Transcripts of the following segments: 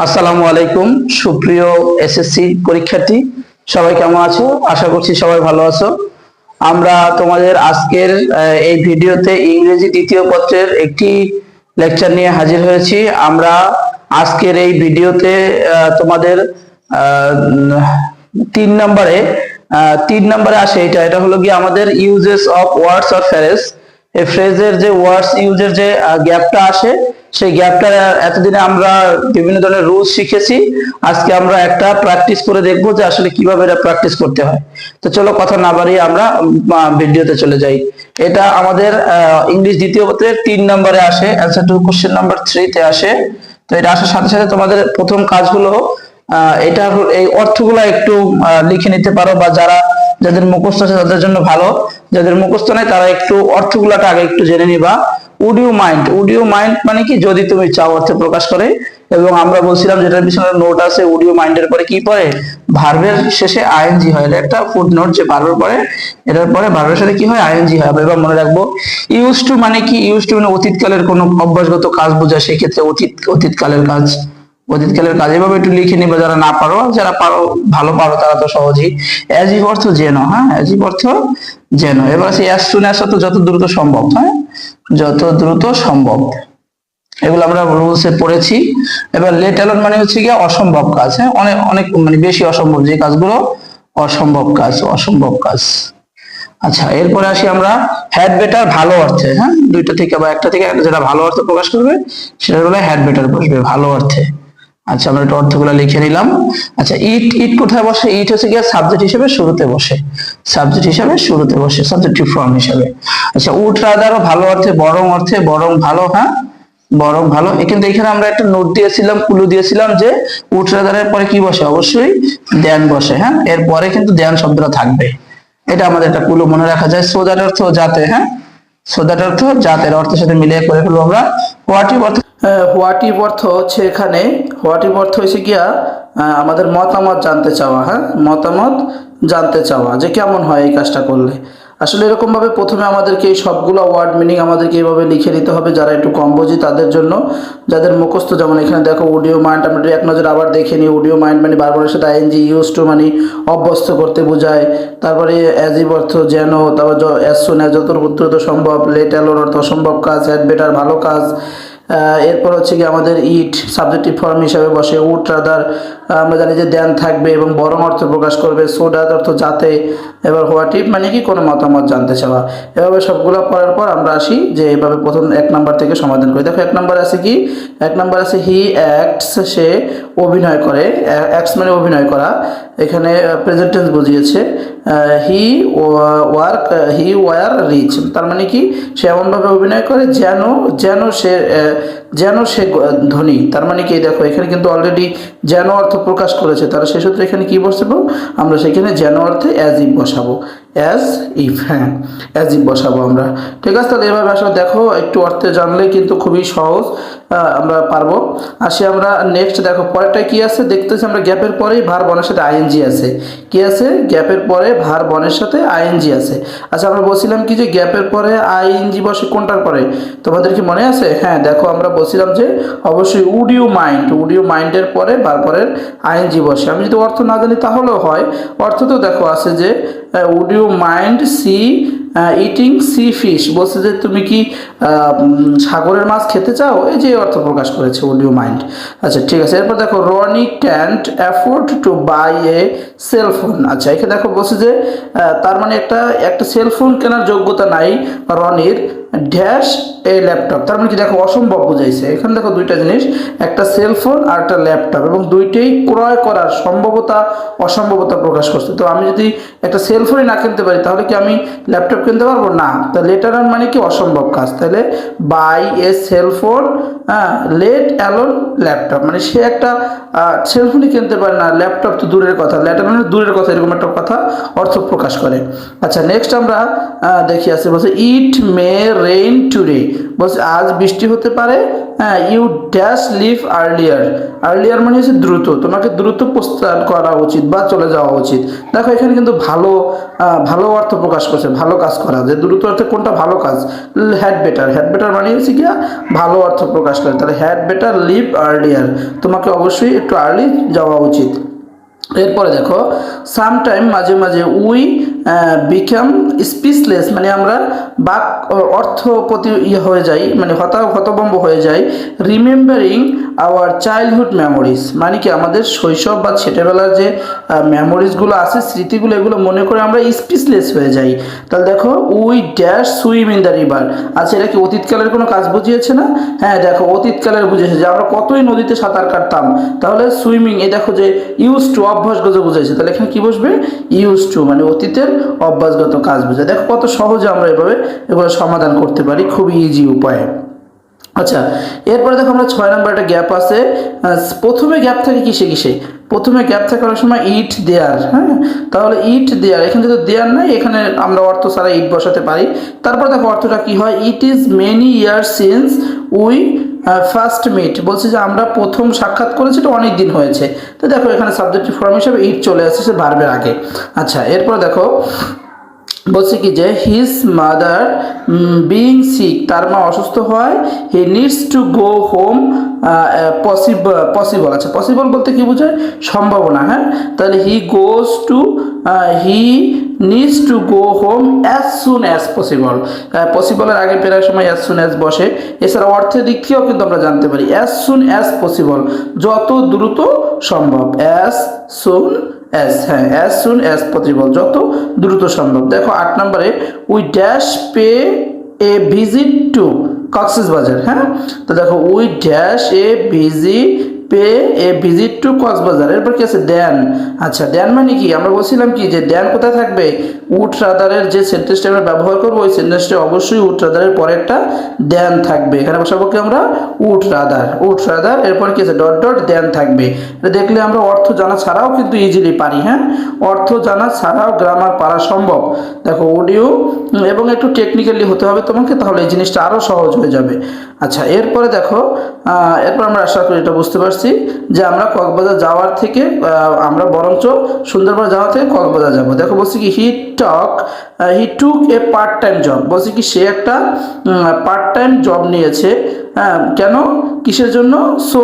আসসালামু আলাইকুম সুপ্রিয় এসএসসি পরীক্ষার্থী, সবাই কেমন আছো? আশা করছি সবাই ভালো আছো। আমরা তোমাদের আজকের এই ভিডিওতে ইংরেজি দ্বিতীয় পত্রের একটি লেকচার নিয়ে হাজির হয়েছি। আমরা আজকের এই ভিডিওতে তোমাদের তিন নম্বরে আসে। এটা হলো কি আমাদের uses of words or phrase. এই ফ্রেজের যে ওয়ার্ডস ইউজের যে গ্যাপটা আসে, সেই গ্যাপটা এতদিনে আমরা বিভিন্ন ধরনের রুলস শিখেছি। আজকে আমরা একটা প্র্যাকটিস করে দেখবো যে আসলে কিভাবে এটা প্র্যাকটিস করতে হয়। তো চলো কথা না বাড়িয়ে আমরা ভিডিওতে চলে যাই। এটা আমাদের ইংলিশ দ্বিতীয় পত্রের 3 নম্বরে আসে, অ্যান্সার টু কোশ্চেন নাম্বার 3 তে আসে। তো এটা আসার সাথে সাথে তোমাদের প্রথম কাজ হলো এটা এই অর্থগুলো একটু লিখে নিতে পারো, বা যাদের মুখস্থ আছে তাদের জন্য ভালো, যাদের মুখস্থ নাই তারা একটু অর্থগুলোটা আগে একটু জেনে নিবা। উড ইউ মাইন্ড মানে কি, যদি তুমি চাও অর্থে প্রকাশ করে। এবং আমরা বলছিলাম যেটার পিছনে নোট আছে, উড ইউ মাইন্ডের পরে কি পরে, ভার্বের শেষে আইএনজি হয়। এটা একটা ফুট নোট যে ভার্বের পরে, এটার পরে ভার্বের সাথে কি হয়, আইএনজি হয়। এবার মনে রাখবো ইউজ টু মানে কি, ইউজ টু মানে অতীতকালের কোনো অভ্যাসগত কাজ বোঝায়, সেক্ষেত্রে অতীতকালের কাজ। এভাবে একটু লিখে নিবে যারা না পারো। যারা পারো, ভালো পারো, তারা তো সহজেই। অ্যাজ ইফ অর্থ যেন, হ্যাঁ, অ্যাজ ইফ অর্থ যেন। এবার আছে অ্যাজ সুন অ্যাজ অর্থ যত দ্রুত সম্ভব, হ্যাঁ, যত দ্রুত সম্ভব। এগুলো আমরা রুলসে পড়েছি। এবার লেট অ্যালোন মানে হচ্ছে গিয়ে অসম্ভব কাজ, হ্যাঁ, অনেক অনেক মানে বেশি অসম্ভব যে কাজগুলো, অসম্ভব কাজ। আচ্ছা, এরপরে আসি আমরা হ্যাড বেটার ভালো অর্থে, হ্যাঁ, দুইটা থেকে বা একটা থেকে যেটা ভালো অর্থে প্রকাশ করবে সেটা হলো হ্যাড বেটার বসবে ভালো অর্থে। আচ্ছা, আমরা একটু অর্থগুলো লিখে নিলাম। আচ্ছা, ইট কোথায় বসে? ইট হচ্ছে গিয়ে সাবজেক্ট হিসেবে শুরুতে বসে, সাবজেক্টিভ ফর্ম হিসেবে। আচ্ছা, উড রাদারও ভালো অর্থে, বরং ভালো, হ্যাঁ, বরং ভালো। কিন্তু এখানে আমরা একটা নোট দিয়েছিলাম, ক্লু দিয়েছিলাম যে উড রাদারের পরে কি বসে, অবশ্যই দেন বসে, হ্যাঁ, এরপরে কিন্তু দেন শব্দটা থাকবে। এটা আমাদের একটা ক্লু মনে রাখা যায়। সো দ্যাট অর্থ যাতে, হ্যাঁ, সো দ্যাট অর্থ যাতের অর্থের সাথে মিলিয়ে করে ফেলবো আমরা। হোয়াট ইফ অর্থ হচ্ছে এখানে, হোয়াট ইফ অর্থ হয়েছে গিয়া আমাদের মতামত জানতে চাওয়া, হ্যাঁ, মতামত জানতে চাওয়া যে কেমন হয় এই কাজটা করলে। আসলে এরকম ভাবে প্রথমে আমাদেরকে এই সবগুলো ওয়ার্ড মিনিং আমাদেরকে এইভাবে লিখে নিতে হবে, যারা একটু কম বোঝে তাদের জন্য। যাদের মুখস্থ, যেমন এখানে দেখো অডিও মাইন্ড, আমরা এক নজর আবার দেখে নিই। অডিও মাইন্ড মানে বারবারের সাথে আইএনজি, ইউজ টু মানে অভ্যস্ত করতে বোঝায়। তারপরে অ্যাজ ইফ অর্থ যেন, তারপর অ্যাজ সুন অ্যাজ যত দ্রুত সম্ভব, লেট অ্যালোন অর্থ অসম্ভব কাজ, হ্যাড বেটার ভালো কাজ। এরপর হচ্ছে কি আমাদের ইট সাবজেক্টিভ ফর্ম হিসাবে বসে, উড রাদার আমরা জানি যে দেন থাকবে এবং বরং অর্থ প্রকাশ করবে, সো দ্যাট অর্থ যাতে। এবার হোয়াট ইফ মানে কি কোনো মতামত জানতে চাওয়া। এভাবে সবগুলো পড়ার পর আমরা আসি যে এভাবে প্রথম 1 নাম্বার থেকে সমাধান করি। দেখো 1 নাম্বার আছে কি, 1 নাম্বার আছে হি অ্যাক্টস, সে অভিনয় করে। অ্যাক্টস মানে অভিনয় করা, এখানে প্রেজেন্ট টেন্স বুঝিয়েছে। হি ওয়ার রিচ, তার মানে কি সে এমনভাবে অভিনয় করে যেন সে ধনী। তার মানে কি দেখো এখানে কিন্তু অলরেডি যেন অর্থ প্রকাশ করেছে, তারা সে সূত্রে এখানে কি বসাবো আমরা, সেখানে যেন অর্থে অ্যাজ ইফ বসাবো, অ্যাজ ইফ, হ্যাঁ, অ্যাজ ইফ বসাবো আমরা। ঠিক আছে, তাহলে এভাবে আসলে দেখো একটু অর্থে জানলে কিন্তু খুবই সহজ, আমরা পারবো। আসি আমরা নেক্সট, দেখো পরেরটা কি আছে দেখতেছি আমরা, গ্যাপের পরেই ভার বনের সাথে আইএনজি আছে। কি আছে? গ্যাপের পরে ভার বনের সাথে আইএনজি আছে। আচ্ছা, আমরা বলছিলাম কি যে গ্যাপের পরে আইএনজি বসে কোনটার পরে, তোমাদের কি মনে আছে? হ্যাঁ, দেখো আমরা বলছিলাম যে অবশ্যই উড ইউ মাইন্ডের পরে ভার পরের আইএনজি বসে। আমি যদি অর্থ না জানি তাহলেও হয়। অর্থ তো দেখো আছে যে would you mind see eating sea fish, বলছে যে তুমি কি সাগরের মাছ খেতে চাও, এই যে অর্থ প্রকাশ করেছে উড ইউ মাইন্ড। আচ্ছা, ঠিক আছে। এরপর দেখো Roni can't afford to buy a cellphone. আচ্ছা, এখানে দেখো বলছে যে তার মানে একটা সেলফোন কেনার যোগ্যতা নাই রনির, ড্যাশ এ ল্যাপটপ। তার মানে কি দেখো অসম্ভব বুঝাইছে। এখানে দেখো দুইটা জিনিস, একটা সেলফোন আর একটা ল্যাপটপ, এবং দুইটাই ক্রয় করার সম্ভবতা অসম্ভবতা প্রকাশ করছে। তো আমি যদি একটা সেলফোনই না কিনতে পারি তাহলে কি আমি ল্যাপটপ কিনতে পারবো না? তা লেটার অন মানে কি অসম্ভব কাজ, তাহলে বাই এ সেলফোন, হ্যাঁ, লেট অ্যালোন ল্যাপটপ, মানে সে একটা সেলফোনই কিনতে পারে না, ল্যাপটপ তো দূরের কথা, লেটার মানে দূরের কথা, এরকম একটা কথা অর্থ প্রকাশ করে। আচ্ছা, নেক্সট আমরা দেখি আছে বলছে ইট মে রেইন টুডে, বলছে আজ বৃষ্টি হতে পারে। হ্যাঁ, you dash leave earlier, earlier মানে হচ্ছে দ্রুত, তোমাকে দ্রুত প্রস্থান করা উচিত বা চলে যাওয়া উচিত। দেখো এখানে কিন্তু ভালো অর্থ প্রকাশ করছে, ভালো কাজ করা, যে দ্রুত অর্থে কোনটা ভালো কাজ, হ্যাড বেটার, হ্যাড বেটার মানে হচ্ছে কি ভালো অর্থ প্রকাশ করে, তাহলে হ্যাড বেটার লিভ আর্লিয়ার, তোমাকে অবশ্যই একটু আর্লি যাওয়া উচিত। এরপরে দেখো সামটাইম, মাঝে মাঝে উই বিকাম স্পিচলেস, মানে আমরা বাক অর্থ প্রতি হয়ে যাই, মানে হতভম্ব হয়ে যাই। রিমেম্বারিং আওয়ার চাইল্ডহুড মেমোরিজ, মানে কি আমাদের শৈশব বা ছোটোবেলার যে মেমোরিজগুলো আছে, স্মৃতিগুলো, এগুলো মনে করে আমরা স্পিচলেস হয়ে যাই। তাহলে দেখো we dash swim in the river, আচ্ছা এটা কি অতীতকালের কোনো কাজ বুঝিয়েছে না? হ্যাঁ দেখো অতীতকালের বুঝিয়েছে, যে আমরা কতই নদীতে সাঁতার কাটতাম, তাহলে সুইমিং, এই দেখো যে ইউজ টু অভ্যাসগত বুঝাইছে, তাহলে এখানে কি বসবে, ইউজ টু, মানে অতীতের অভ্যাসগত কাজ বোঝায়। দেখো কত সহজে আমরা এভাবে এগুলো সমাধান করতে পারি, খুব ইজি উপায়ে। আচ্ছা এরপরে দেখো আমরা 6 নম্বর একটা গ্যাপ আছে, প্রথমে গ্যাপ থাকে কিসে কিসে, প্রথমে গ্যাপ থাকে অনেক সময় ইট দেয়ার। হ্যাঁ, তাহলে ইট দেয়ার, এখানে যদি দেয়ার নাই, এখানে আমরা অর্থ ছাড়া ইট বসাতে পারি। তারপর দেখো অর্থটা কি হয়, it is many year since we first meet, বলছে যে আমরা প্রথম সাক্ষাৎ করেছি, এটা অনেক দিন হয়েছে। তো দেখো এখানে সাবজেক্টিভ ফর্ম হিসাবে ইট চলে আসছে সে ভার্বের আগে। আচ্ছা এরপর দেখো বলছে কি যে হিজ মাদার বিং সিক, তার মা অসুস্থ হয়, he needs to go home possible, আচ্ছা পসিবল বলতে কি বোঝায়, সম্ভাবনা। হ্যাঁ, তাহলে he needs to go home as soon as possible, পসিবলের আগে প্রায় সময় অ্যাজ সুন অ্যাজ বসে। এছাড়া অর্থের দিক থেকেও কিন্তু আমরা জানতে পারি অ্যাজ সুন অ্যাজ পসিবল, যত দ্রুত সম্ভব, অ্যাজ সুন অ্যাজ, হ্যাঁ অ্যাজ সুন অ্যাজ পসিবল, যত দ্রুত সম্ভব। দেখো 8 নম্বরে we dash pay a visit to Cox's Bazar. হ্যাঁ, তো দেখো we dash pay a visit to Cox's Bazar, এরপর কি আছে দেন। আচ্ছা দেন মানে কি, আমরা বলছিলাম কি যে দেন কোথায় থাকবে, উড রাদারের যে সেন্টেন্সটা আমরা ব্যবহার করবো, ওই সেন্টেন্সটা অবশ্যই উড রাদারের পরে একটা দেন থাকবে। এখানে বসাবো কি আমরা, উড রাদার, এরপর কি আছে ডট ডট দেন থাকবে। এটা দেখলে আমরা অর্থ জানা ছাড়াও কিন্তু ইজিলি পারি। হ্যাঁ, অর্থ জানা ছাড়াও গ্রামার পারা সম্ভব। দেখো অডিও এবং একটু টেকনিক্যালি হতে হবে তোমাকে, তাহলে এই জিনিসটা আরও সহজ হয়ে যাবে। আচ্ছা এরপরে দেখো এরপর আমরা আশা করি এটা বুঝতে পারছি যে আমরা কক্সবাজার যাওয়ার থেকে আমরা বরঞ্চ সুন্দরবন যাওয়া থেকে কক্সবাজার যাবো। দেখো বলছি কি হি টুক এ পার্ট টাইম জব, বলছি কি সে একটা পার্ট টাইম জব নিয়েছে। হ্যাঁ, কেন, কিসের জন্য, সো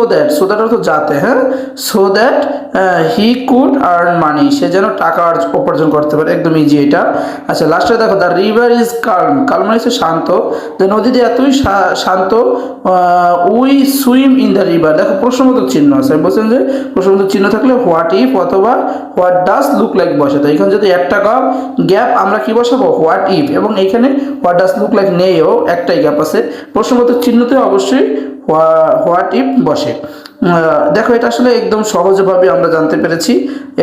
দ্যাট অর্থ যাতে, হ্যাঁ so that he could earn money, সে যেন টাকা উপার্জন করতে পারে, একদম ইজি এটা। আচ্ছা লাস্টে দেখো the river is calm, calm মানে হচ্ছে শান্ত, যে নদীতে এতই শান্ত, we swim in the river. দেখো প্রশ্নবোধক চিহ্ন আছে, বলছেন যে প্রশ্নবোধক চিহ্ন থাকলে হোয়াট ইফ অথবা হোয়াট ডাজ লুক লাইক বসে, তো এখানে যদি একটা গ্যাপ আমরা কি বসাবো, হোয়াট ইফ, এবং এইখানে হোয়াট ডাজ লুক লাইক নেইও একটাই গ্যাপ আছে, প্রশ্নবোধক চিহ্নতে অবশ্যই হোয়াট ইফ বসে। দেখো এটা আসলে একদম সহজভাবে আমরা জানতে পেরেছি,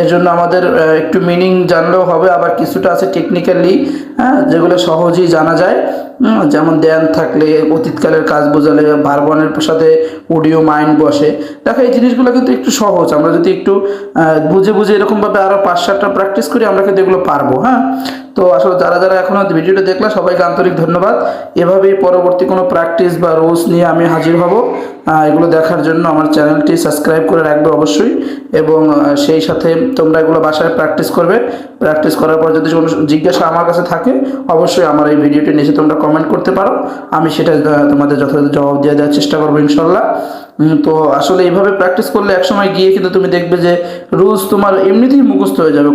এর জন্য আমাদের একটু মিনিং জানলেও হবে, আবার কিছুটা আছে টেকনিক্যালি, হ্যাঁ যেগুলো সহজেই জানা যায়। যেমন দেন থাকলে অতীতকালের কাজ বোঝালে ভার্বনের সাথে অডিও মাইন্ড বসে। দেখো এই জিনিসগুলো কিন্তু একটু সহজ, আমরা যদি একটু বুঝে এরকমভাবে আরও 5-7টা প্র্যাকটিস করি আমরা কিন্তু এগুলো পারবো। হ্যাঁ, তো আসলে যারা এখনও ভিডিওটা দেখলা সবাইকে আন্তরিক ধন্যবাদ। এভাবেই পরবর্তী কোনো প্র্যাকটিস বা রুলস নিয়ে আমি হাজির হব। এগুলো দেখার জন্য আমার চ্যানেলটি সাবস্ক্রাইব করে রাখবে অবশ্যই, এবং সেই সাথে তোমরা এগুলো বাসায় প্র্যাকটিস করবে। প্র্যাকটিস করার পর যদি কোনো জিজ্ঞাসা আমার কাছে থাকে অবশ্যই আমার এই ভিডিওটি নিচে তোমরা কমেন্ট করতে পারো, আমি সেটা তোমাদের যথাযথ জবাব দিয়ে দেওয়ার চেষ্টা করবো ইনশাল্লাহ। তো আসলে এইভাবে প্র্যাকটিস করলে একসময় গিয়ে কিন্তু তুমি দেখবে যে রুলস তোমার এমনিতেই মুখস্থ হয়ে যাবে।